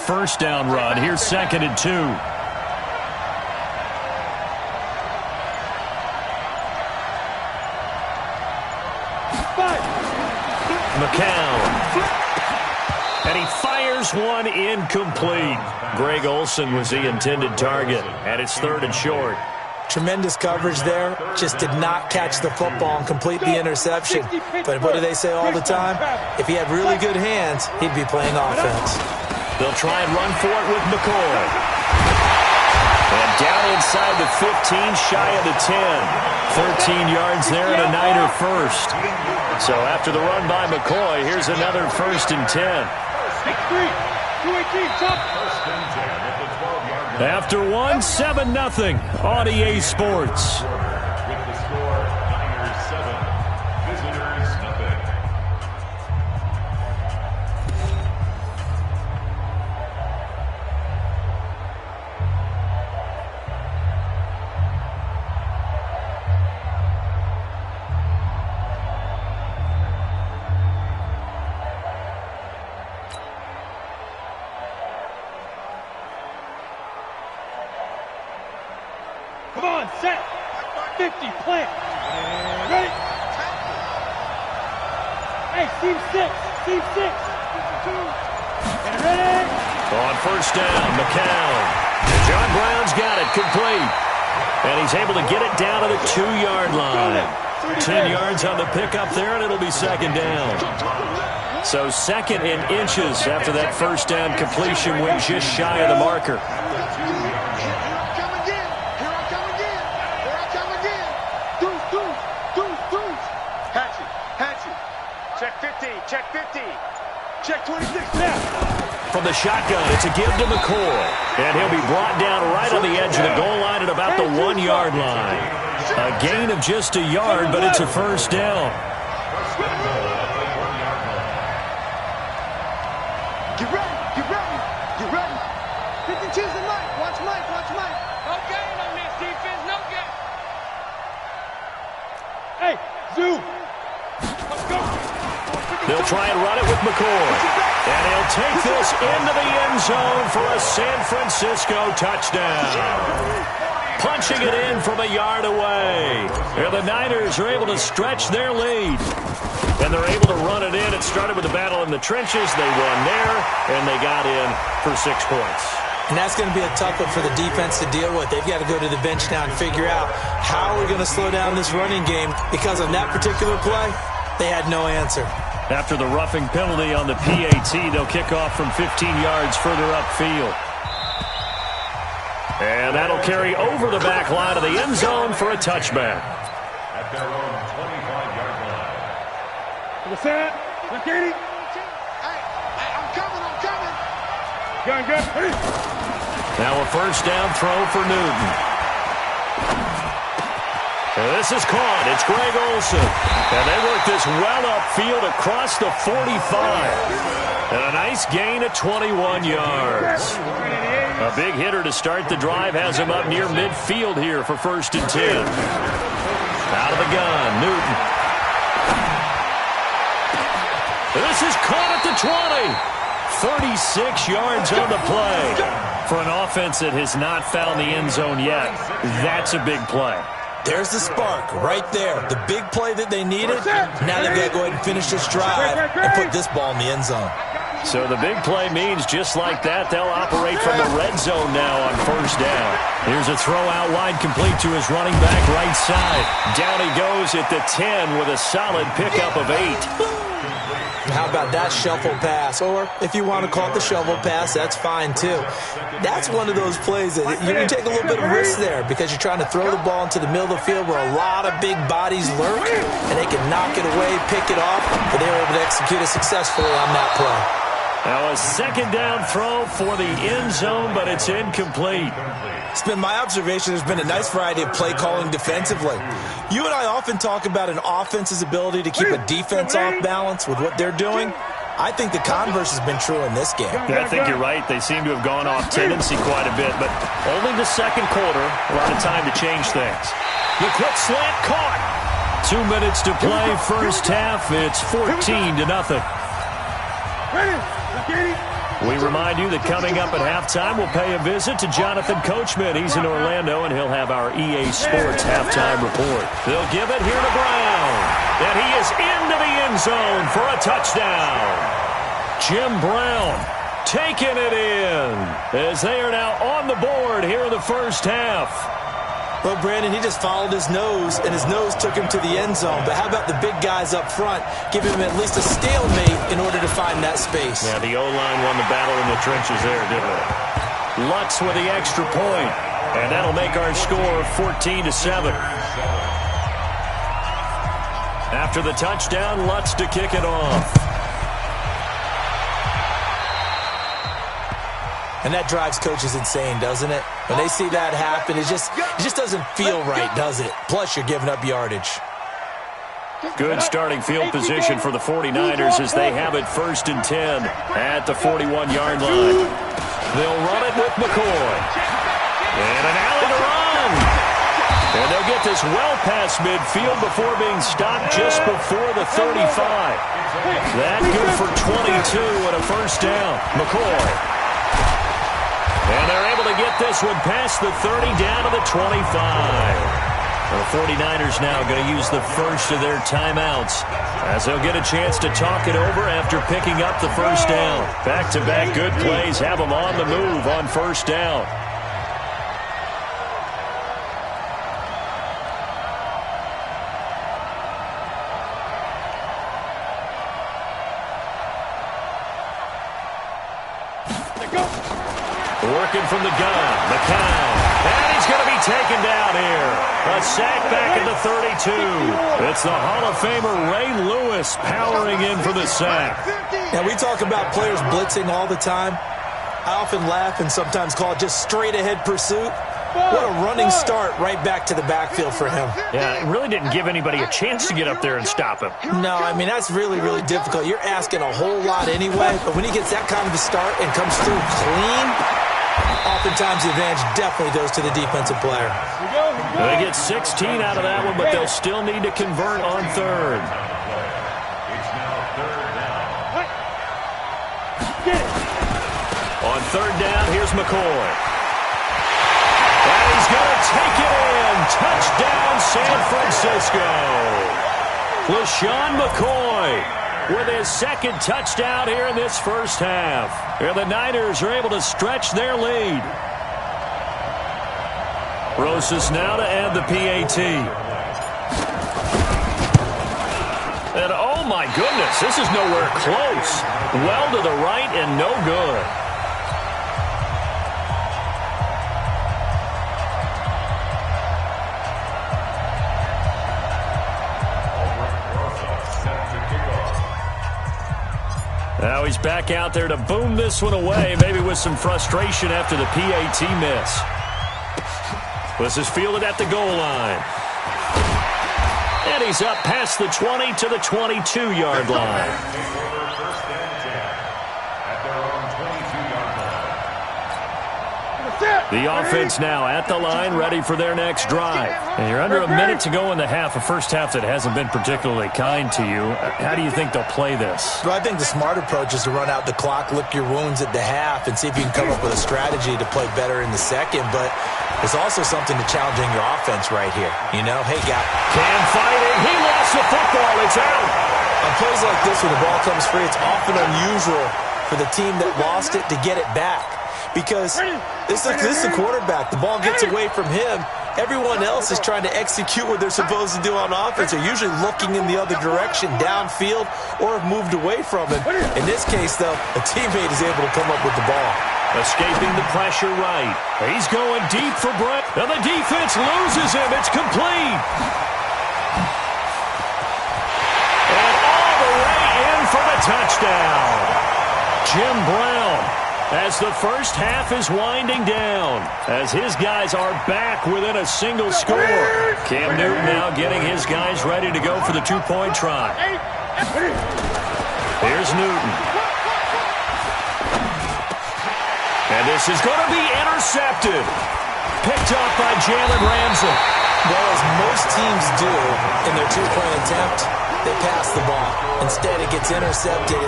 first down run. Here's 2nd and 2. McCown. And he fires one incomplete. Greg Olsen was the intended target, and it's 3rd and short. Tremendous coverage there. Just did not catch the football and complete the interception. But what do they say all the time? If he had really good hands, he'd be playing offense. They'll try and run for it with McCoy. And down inside the 15, shy of the 10. 13 yards there and a Niner first. So after the run by McCoy, here's another 1st and 10. After 1, 7-0 on EA Sports. Come on, set. 50, plant. Ready? Hey, team 6. Team 6. And ready? On first down, McCown. John Brown's got it, complete. And he's able to get it down to the 2-yard line. 10 yards on the pickup there, and it'll be 2nd down. So 2nd in inches after that first down completion went just shy of the marker. Check 50. Check 26 now. From the shotgun, it's a give to McCoy. And he'll be brought down right on the edge of the goal line at about the 1-yard line. A gain of just a yard, but it's a first down. Get ready. Get ready. Get ready. Pick and choose the Mike. Watch Mike. Watch Mike. No gain on this defense. No gain. Hey, Zoo. Let's go. They'll try and run it with McCoy. And he'll take this into the end zone for a San Francisco touchdown. Punching it in from a yard away. And the Niners are able to stretch their lead. And they're able to run it in. It started with a battle in the trenches. They won there, and they got in for 6 points. And that's going to be a tough one for the defense to deal with. They've got to go to the bench now and figure out how we're going to slow down this running game. Because on that particular play, they had no answer. After the roughing penalty on the PAT, they'll kick off from 15 yards further upfield. And that'll carry over the back line of the end zone for a touchback. At their own 25-yard line. What's that? Look, Katie. Hey, I'm coming. Good. Ready? Now a first down throw for Newton. And this is caught. It's Greg Olsen. And they work this well upfield across the 45. And a nice gain of 21 yards. A big hitter to start the drive has him up near midfield here for 1st and 10. Out of the gun, Newton. This is caught at the 20. 36 yards on the play. For an offense that has not found the end zone yet, that's a big play. There's the spark right there. The big play that they needed. Now they've got to go ahead and finish this drive and put this ball in the end zone. So the big play means just like that, they'll operate from the red zone now on first down. Here's a throw out wide complete to his running back right side. Down he goes at the 10 with a solid pickup of 8. How about that shuffle pass? Or if you want to call it the shovel pass, that's fine too. That's one of those plays that you can take a little bit of risk there because you're trying to throw the ball into the middle of the field where a lot of big bodies lurk, and they can knock it away, pick it off, but they were able to execute it successfully on that play. Now a second down throw for the end zone, but it's incomplete. It's been my observation there's been a nice variety of play calling defensively. You and I often talk about an offense's ability to keep a defense off balance with what they're doing. I think the converse has been true in this game. I think you're right. They seem to have gone off tendency quite a bit, but only the second quarter, a lot of time to change things. The quick slant caught. 2 minutes to play first half. It's 14-0. We remind you that coming up at halftime, we'll pay a visit to Jonathan Coachman. He's in Orlando, and he'll have our EA Sports halftime report. They'll give it here to Brown, and he is into the end zone for a touchdown. Jim Brown taking it in as they are now on the board here in the first half. Well, Brandon, he just followed his nose, and his nose took him to the end zone. But how about the big guys up front, giving him at least a stalemate in order to find that space? Yeah, the O-line won the battle in the trenches there, didn't it? Lutz with the extra point, and that'll make our score 14-7. After the touchdown, Lutz to kick it off. And that drives coaches insane, doesn't it? When they see that happen, it just doesn't feel right, does it? Plus, you're giving up yardage. Good starting field position for the 49ers as they have it 1st and 10 at the 41-yard line. They'll run it with McCoy. And an alley to run. And they'll get this well past midfield before being stopped just before the 35. That good for 22 and a first down. McCoy. And they're able to get this one past the 30 down to the 25. The 49ers now going to use the first of their timeouts as they'll get a chance to talk it over after picking up the first down. Back-to-back good plays have them on the move on first down. Working from the gun, McCown. And he's going to be taken down here. A sack back at the 32. It's the Hall of Famer Ray Lewis powering in for the sack. Now, we talk about players blitzing all the time. I often laugh and sometimes call it just straight-ahead pursuit. What a running start right back to the backfield for him. Yeah, it really didn't give anybody a chance to get up there and stop him. No, I mean, that's really, really difficult. You're asking a whole lot anyway, but when he gets that kind of a start and comes through clean, oftentimes the advantage definitely goes to the defensive player. They get 16 out of that one, but they'll still need to convert on third. On third down, here's McCoy. And he's going to take it in. Touchdown, San Francisco. LaShawn McCoy with his second touchdown here in this first half. And the Niners are able to stretch their lead. Rosas now to add the PAT. And oh my goodness, this is nowhere close. Well to the right and no good. Now he's back out there to boom this one away, maybe with some frustration after the PAT miss. This is fielded at the goal line. And he's up past the 20 to the 22-yard line. The offense now at the line, ready for their next drive. And you're under a minute to go in the half, a first half that hasn't been particularly kind to you. How do you think they'll play this? Well, I think the smart approach is to run out the clock, lick your wounds at the half, and see if you can come up with a strategy to play better in the second. But there's also something to challenging your offense right here. You know, hey, guy. Cam fighting. He lost the football. It's out. On plays like this, when the ball comes free, it's often unusual for the team that lost it to get it back. Because this is the quarterback. The ball gets away from him. Everyone else is trying to execute what they're supposed to do on offense. They're usually looking in the other direction, downfield, or have moved away from him. In this case, though, a teammate is able to come up with the ball. Escaping the pressure right. He's going deep for Brett. And the defense loses him. It's complete. And all the way in for the touchdown. Jim Brown. As the first half is winding down, as his guys are back within a single score. Cam Newton now getting his guys ready to go for the two-point try. Here's Newton. And this is going to be intercepted. Picked up by Jalen Ramsey. Well, as most teams do in their two-point attempt, they pass the ball. Instead, it gets intercepted,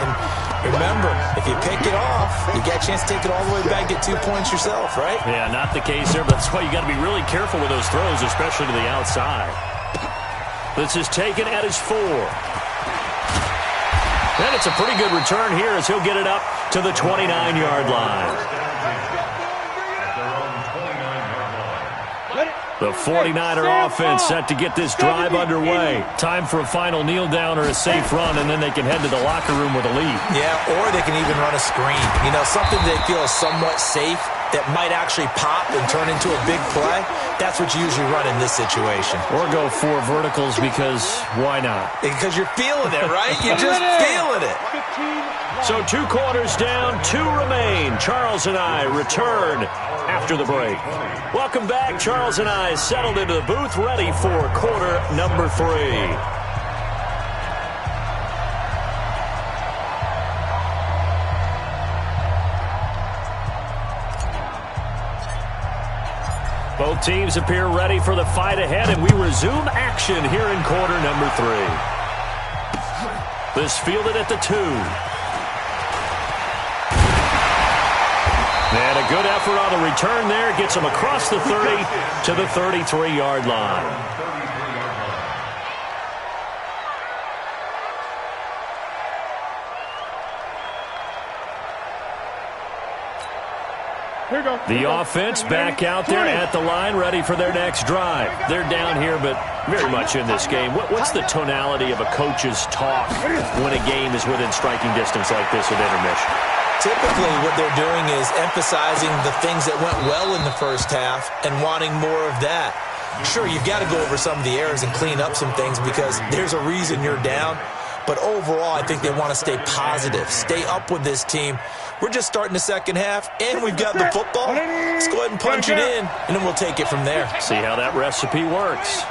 and Remember, if you pick it off, you get a chance to take it all the way back, get 2 points yourself, right? Yeah, not the case there, but that's why you got to be really careful with those throws, especially to the outside. This is taken at his 4. And it's a pretty good return here as he'll get it up to the 29-yard line. The 49er offense set to get this drive underway. Time for a final kneel down or a safe run, and then they can head to the locker room with a lead. Yeah, or they can even run a screen. You know, something they feel is somewhat safe that might actually pop and turn into a big play. That's what you usually run in this situation. Or go 4 verticals because why not? Because you're feeling it, right? You're just feeling it. So 2 quarters down, 2 remain. Charles and I return after the break. Welcome back. Charles and I settled into the booth, ready for quarter number 3. Both teams appear ready for the fight ahead, and we resume action here in quarter number 3. This fielded at the 2. And a good effort on the return there. Gets him across the 30 to the 33-yard line. The offense back out there at the line, ready for their next drive. They're down here, but very much in this game. What's the tonality of a coach's talk when a game is within striking distance like this at intermission? Typically, what they're doing is emphasizing the things that went well in the first half and wanting more of that. Sure, you've got to go over some of the errors and clean up some things because there's a reason you're down. But overall, I think they want to stay positive, stay up with this team. We're just starting the second half, and we've got the football. Let's go ahead and punch it in, and then we'll take it from there. See how that recipe works.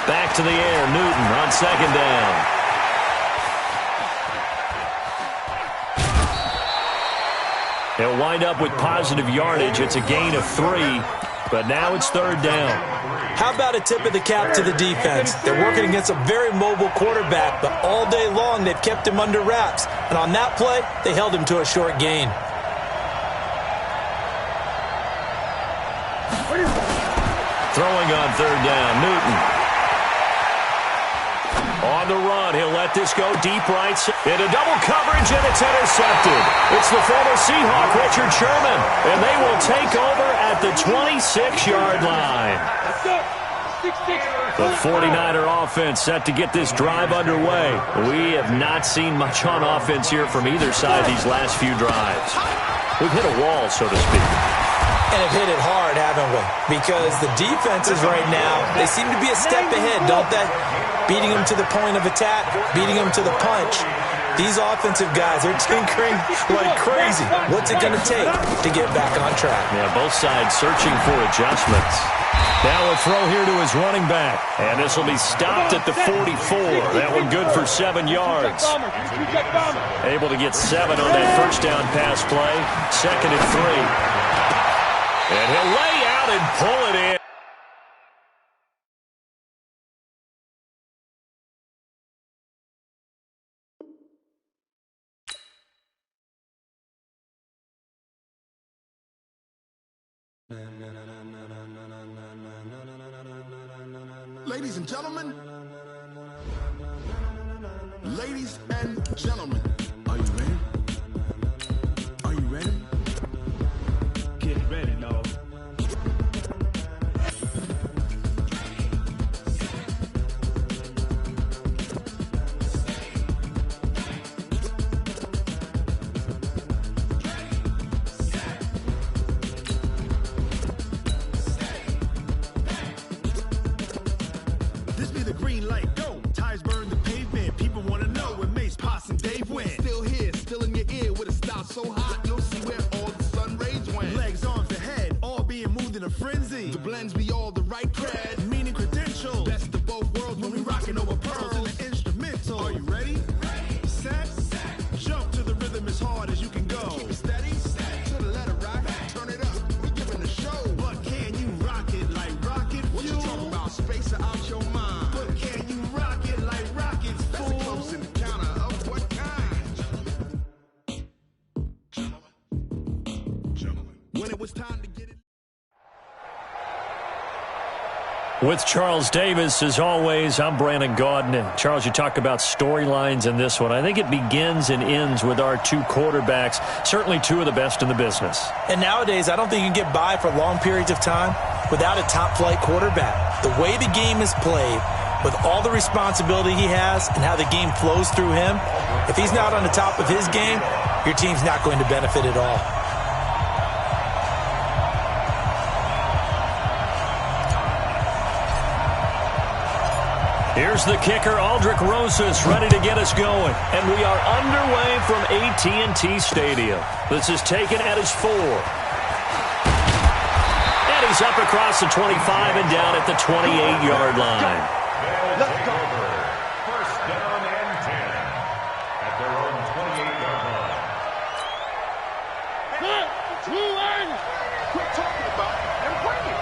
Back to the air, Newton on second down. He'll wind up with positive yardage. It's a gain of 3, but now it's third down. How about a tip of the cap to the defense? They're working against a very mobile quarterback, but all day long they've kept him under wraps. And on that play, they held him to a short gain. Throwing on third down, Newton. On the run, he'll let this go deep right into double coverage, and it's intercepted. It's the former Seahawk, Richard Sherman, and they will take over at the 26-yard line. The 49er offense set to get this drive underway. We have not seen much on offense here from either side these last few drives. We've hit a wall, so to speak. And have hit it hard, haven't we? Because the defenses right now, they seem to be a step ahead, don't they? Beating them to the point of attack, beating them to the punch. These offensive guys, they're tinkering like crazy. What's it going to take to get back on track? Yeah, both sides searching for adjustments. Now a throw here to his running back. And this will be stopped at the 44. That one good for 7 yards. Able to get 7 on that first down pass play. Second and 3. And he'll lay out and pull it in. Ladies and gentlemen, ladies and gentlemen, are you ready? Are you ready? Get ready, dog. This be the green light, go. Tires burn the pavement. People want to know when Mace, Poss, and Dave win. Still when it was time to get it. With Charles Davis, as always, I'm Brandon Gaudin. And Charles, you talk about storylines in this one. I think it begins and ends with our two quarterbacks, certainly two of the best in the business. And nowadays, I don't think you can get by for long periods of time without a top-flight quarterback. The way the game is played, with all the responsibility he has and how the game flows through him, if he's not on the top of his game, your team's not going to benefit at all. Here's the kicker, Aldrich Rosas, ready to get us going. And we are underway from AT&T Stadium. This is taken at his 4. And he's up across the 25 and down at the 28-yard line. Let's go. First down and 10 at their own 28-yard line. Quit talking about it and bring it.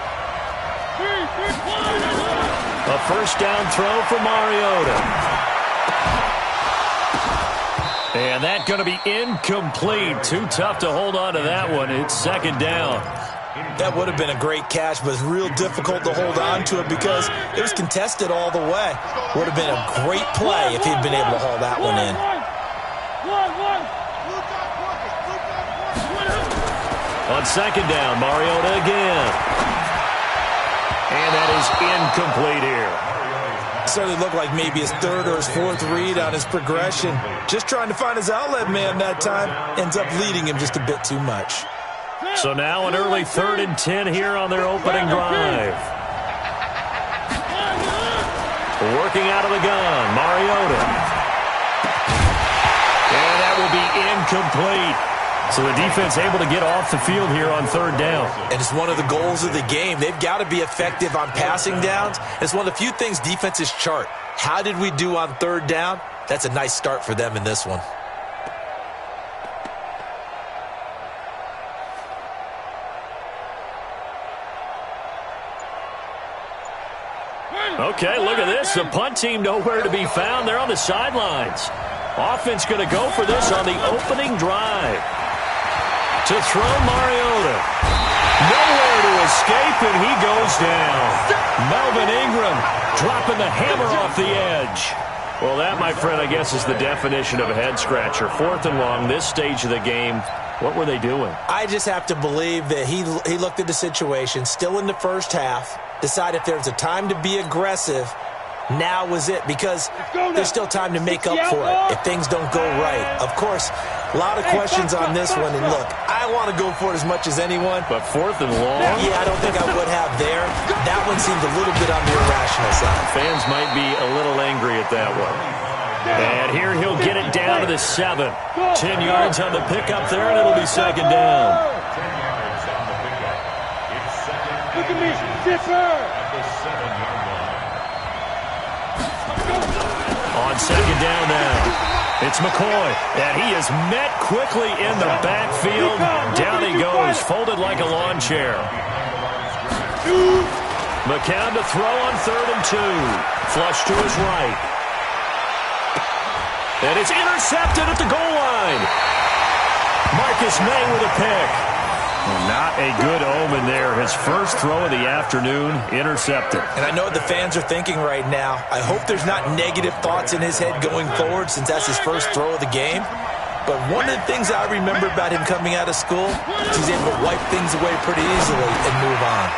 A first down throw for Mariota. And that's going to be incomplete. Too tough to hold on to that one. It's second down. That would have been a great catch, but it's real difficult to hold on to it because it was contested all the way. Would have been a great play if he'd been able to haul that one in. On second down, Mariota again. And that is incomplete here. Certainly looked like maybe his third or his fourth read on his progression. Just trying to find his outlet man that time. Ends up leading him just a bit too much. So now an early 3rd and 10 here on their opening drive. Working out of the gun, Mariota. And that will be incomplete. So the defense able to get off the field here on 3rd down. And it's one of the goals of the game. They've got to be effective on passing downs. It's one of the few things defenses chart. How did we do on 3rd down? That's a nice start for them in this one. Okay, look at this. The punt team nowhere to be found. They're on the sidelines. Offense going to go for this on the opening drive. To throw Mariota. Nowhere to escape, and he goes down. Melvin Ingram dropping the hammer off the edge. Well, that, my friend, I guess is the definition of a head-scratcher. 4th and long, this stage of the game. What were they doing? I just have to believe that he looked at the situation, still in the first half, decided if there's a time to be aggressive, now was it, because there's still time to make up for it if things don't go right. Of course, a lot of questions on this one, and look, I want to go for it as much as anyone. But 4th and long? Yeah, I don't think I would have there. That one seemed a little bit on the irrational side. Fans might be a little angry at that one. And here he'll get it down to the 7. 10 yards on the pickup there, and it'll be second down. 10 yards on the pickup. It's second. Look at me, Zipper. At the 7-yard line. On second down now, it's McCoy, and he is met quickly in the backfield. Down he goes, folded like a lawn chair. McCown to throw on 3rd and 2. Flush to his right. And it's intercepted at the goal line. Marcus May with a pick. Well, not a good omen there. His first throw of the afternoon, intercepted. And I know what the fans are thinking right now. I hope there's not negative thoughts in his head going forward since that's his first throw of the game. But one of the things I remember about him coming out of school is he's able to wipe things away pretty easily and move on.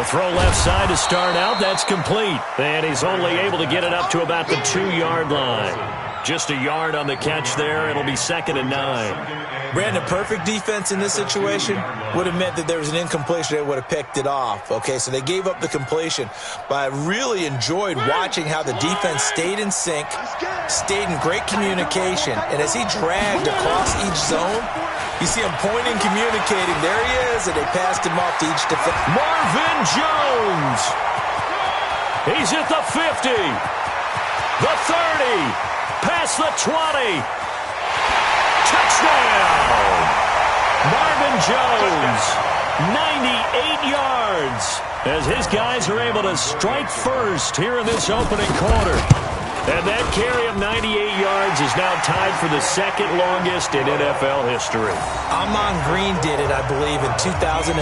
A throw left side to start out. That's complete. And he's only able to get it up to about the 2-yard line. Just a yard on the catch there. It'll be 2nd and 9. Brandon, perfect defense in this situation would have meant that there was an incompletion. They would have picked it off. Okay, so they gave up the completion. But I really enjoyed watching how the defense stayed in sync, stayed in great communication. And as he dragged across each zone, you see him pointing, communicating. There he is, and they passed him off to each defense. Marvin Jones. He's at the 50, the 30. Past the 20. Touchdown! Marvin Jones, 98 yards, as his guys are able to strike first here in this opening quarter. And that carry of 98 yards is now tied for the second longest in NFL history. Amon Green did it, I believe, in 2003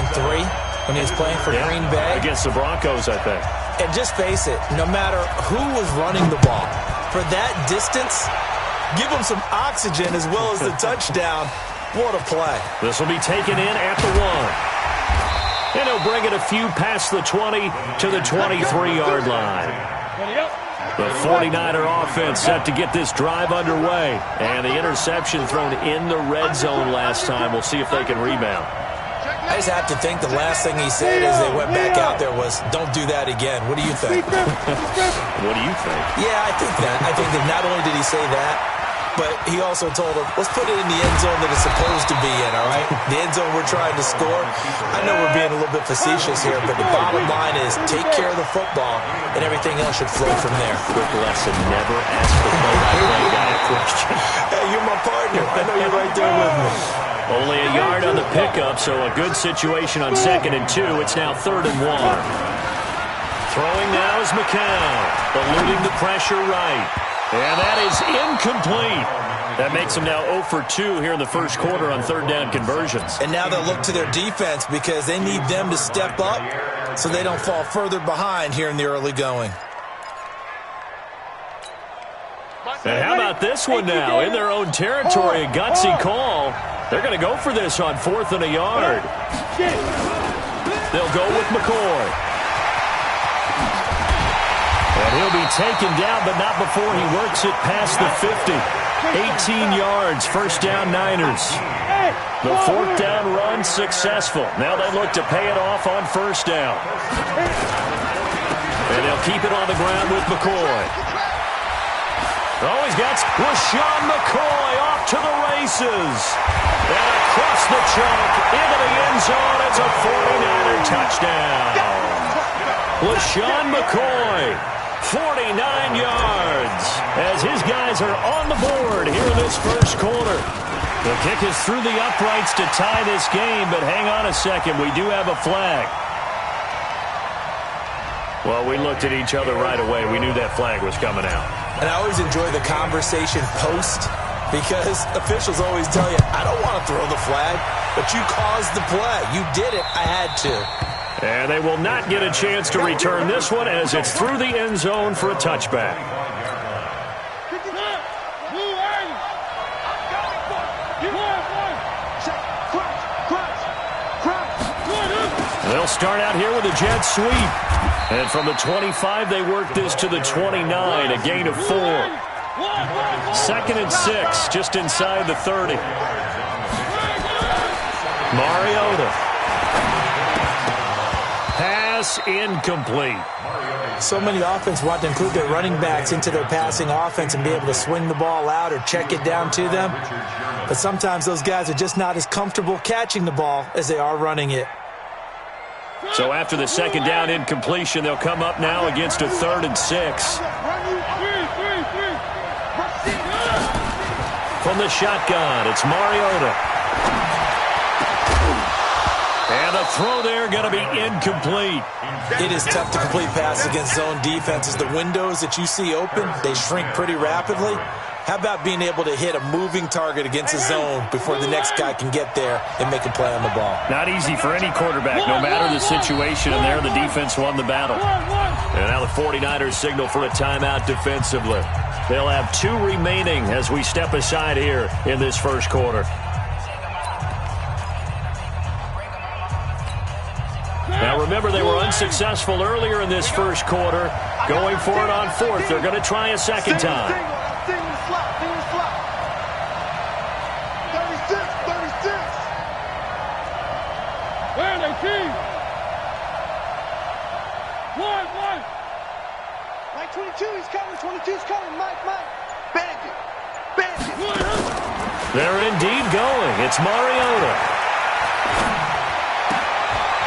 when he was playing for Green Bay. Against the Broncos, I think. And just face it, no matter who was running the ball, for that distance, give them some oxygen as well as the touchdown. What a play. This will be taken in at the 1. And he'll bring it a few past the 20 to the 23-yard line. The 49er offense set to get this drive underway. And the interception thrown in the red zone last time. We'll see if they can rebound. I just have to think the last thing he said as they went back out there was, don't do that again. What do you think? What do you think? Yeah, I think that. I think that not only did he say that, but he also told him, let's put it in the end zone that it's supposed to be in, all right? The end zone we're trying to score. I know we're being a little bit facetious here, but the bottom line is take care of the football, and everything else should flow from there. Quick lesson, never ask the play-by-play guy a question. Hey, you're my partner. I know you're right there with me. Only a yard on the pickup, so a good situation on 2nd and 2. It's now 3rd and 1. Throwing now is McCown, eluding the pressure right. And that is incomplete. That makes them now 0 for 2 here in the first quarter on 3rd down conversions. And now they'll look to their defense because they need them to step up so they don't fall further behind here in the early going. And how about this one now? In their own territory, a gutsy call. They're going to go for this on 4th and a yard. They'll go with McCoy. And he'll be taken down, but not before he works it past the 50. 18 yards, first down Niners. The 4th down run successful. Now they look to pay it off on 1st down. And they'll keep it on the ground with McCoy. Oh, he's got LaShawn McCoy off to the races. And across the chalk into the end zone. It's a 49er touchdown. LaShawn McCoy, 49 yards, as his guys are on the board here in this first quarter. The kick is through the uprights to tie this game, but hang on a second. We do have a flag. Well, we looked at each other right away. We knew that flag was coming out. And I always enjoy the conversation post because officials always tell you, I don't want to throw the flag, but you caused the play. You did it. I had to. And they will not get a chance to return this one as it's through the end zone for a touchback. They'll start out here with a jet sweep. And from the 25, they work this to the 29, a gain of 4. 2nd and 6, just inside the 30. Mariota. Pass incomplete. So many offenses want to include their running backs into their passing offense and be able to swing the ball out or check it down to them. But sometimes those guys are just not as comfortable catching the ball as they are running it. So after the 2nd down incompletion, they'll come up now against a 3rd and 6. From the shotgun, it's Mariota. And the throw there going to be incomplete. It is tough to complete passes against zone defenses. The windows that you see open, they shrink pretty rapidly. How about being able to hit a moving target against a zone before the next guy can get there and make a play on the ball? Not easy for any quarterback, no matter the situation. And there, the defense won the battle. And now the 49ers signal for a timeout defensively. They'll have 2 remaining as we step aside here in this first quarter. Now, remember, they were unsuccessful earlier in this first quarter. Going for it on 4th. They're going to try a second time. 36. Where are they, team? One. Mike 22, he's coming. 22's coming. Mike. Bandit. They're indeed going. It's Mariota.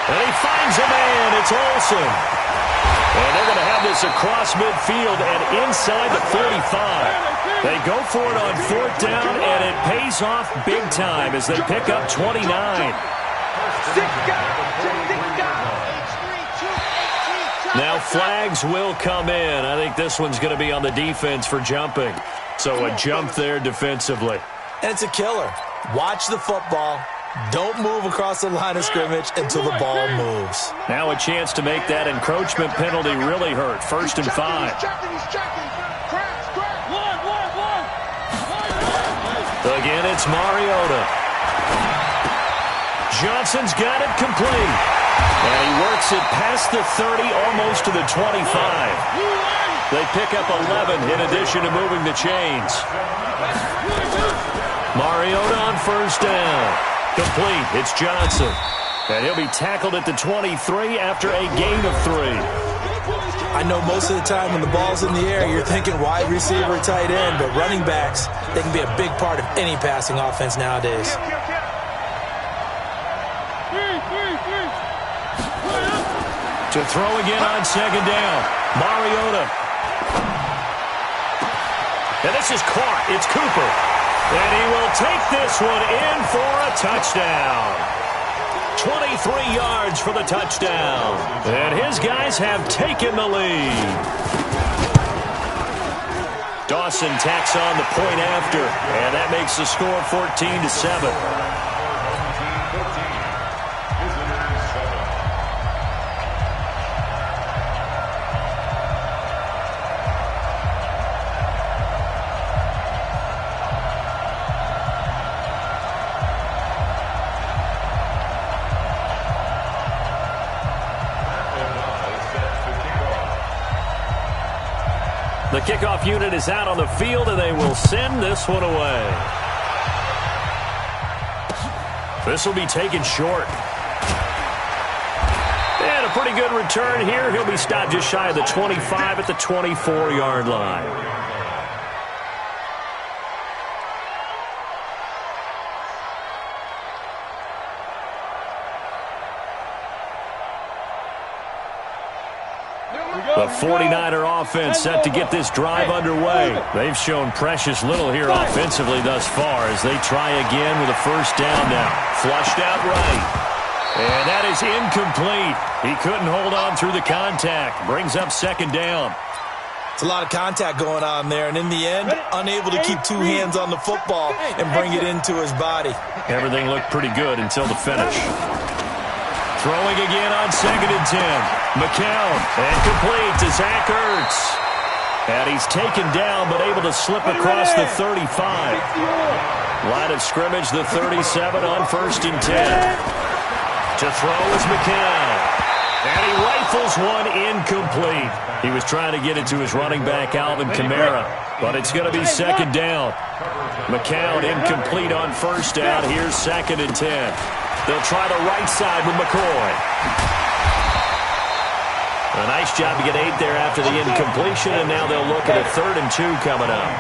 And he finds a man. It's Olsen. And they're going to have this across midfield and inside the 45. They go for it on 4th down, and it pays off big time as they pick up 29. Now flags will come in. I think this one's going to be on the defense for jumping. So a jump there defensively. And it's a killer. Watch the football. Don't move across the line of scrimmage until the ball moves. Now a chance to make that encroachment penalty really hurt. 1st and 5. Again, it's Mariota. Johnson's got it complete. And he works it past the 30, almost to the 25. They pick up 11 in addition to moving the chains. Mariota on 1st down. Complete. It's Johnson. And he'll be tackled at the 23 after a gain of 3. I know most of the time when the ball's in the air, you're thinking wide receiver, tight end, but running backs, they can be a big part of any passing offense nowadays. To throw again on 2nd down. Mariota. And this is caught. It's Cooper. And he will take this one in for a touchdown. 23 yards for the touchdown. And his guys have taken the lead. Dawson tacks on the point after. And that makes the score 14-7. The kickoff unit is out on the field, and they will send this one away. This will be taken short. And a pretty good return here. He'll be stopped just shy of the 25 at the 24-yard line. The 49er offense set to get this drive underway. They've shown precious little here offensively thus far as they try again with a 1st down now. Flushed out right. And that is incomplete. He couldn't hold on through the contact. Brings up 2nd down. It's a lot of contact going on there, and in the end, unable to keep 2 hands on the football and bring it into his body. Everything looked pretty good until the finish. Throwing again on 2nd and 10. McCown, and complete to Zach Ertz. And he's taken down, but able to slip across the 35. Line of scrimmage, the 37 on 1st and 10. To throw is McCown. And he rifles one incomplete. He was trying to get it to his running back, Alvin Kamara. But it's going to be 2nd down. McCown incomplete on 1st down. Here's 2nd and 10. They'll try the right side with McCoy. A nice job to get 8 there after the incompletion, and now they'll look at a 3rd and 2 coming up.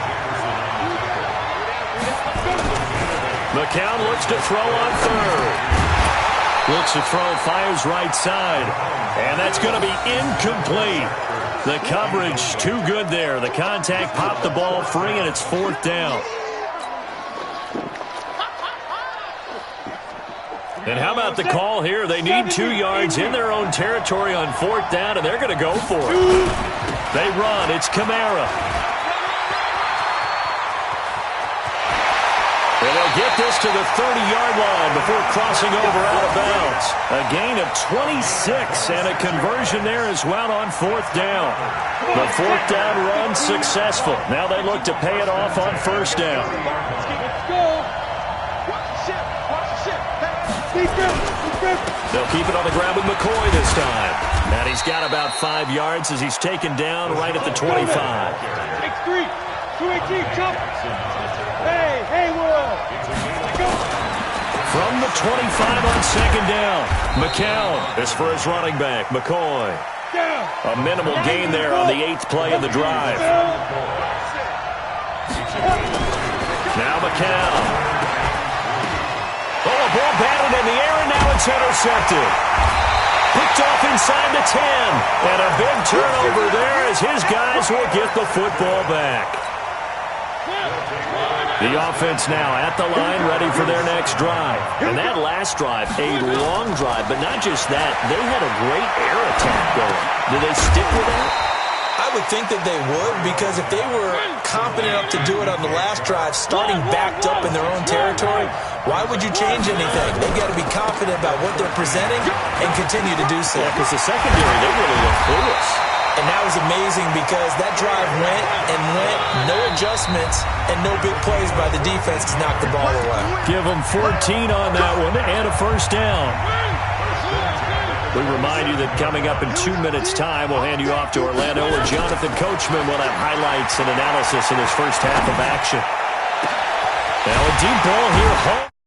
McCown looks to throw on 3rd. Looks to throw, fires right side. And that's going to be incomplete. The coverage too good there. The contact popped the ball free, and it's 4th down. And how about the call here? They need 2 yards in their own territory on 4th down, and they're going to go for it. They run. It's Kamara. And they'll get this to the 30-yard line before crossing over out of bounds. A gain of 26 and a conversion there as well on 4th down. The 4th down run successful. Now they look to pay it off on 1st down. They'll keep it on the ground with McCoy this time. And he's got about 5 yards as he's taken down right at the 25. X3, 218, jump. Hey, From the 25 on 2nd down. McCown is for his running back, McCoy. A minimal gain there on the 8th play of the drive. Now McCown. Oh, a ball batted in the air, and now it's intercepted. Picked off inside the 10. And a big turnover there as his guys will get the football back. The offense now at the line, ready for their next drive. And that last drive, a long drive, but not just that. They had a great air attack going. Do they stick with that? I would think that they would, because if they were confident enough to do it on the last drive, starting backed up in their own territory, why would you change anything? They've got to be confident about what they're presenting and continue to do so. Yeah, because the secondary, they really look clueless. And that was amazing because that drive went and went, no adjustments, and no big plays by the defense to knock the ball away. Give them 14 on that one and a first down. We remind you that coming up in 2 minutes' time, we'll hand you off to Orlando, where Jonathan Coachman will have highlights and analysis in his first half of action. Now a deep ball here home.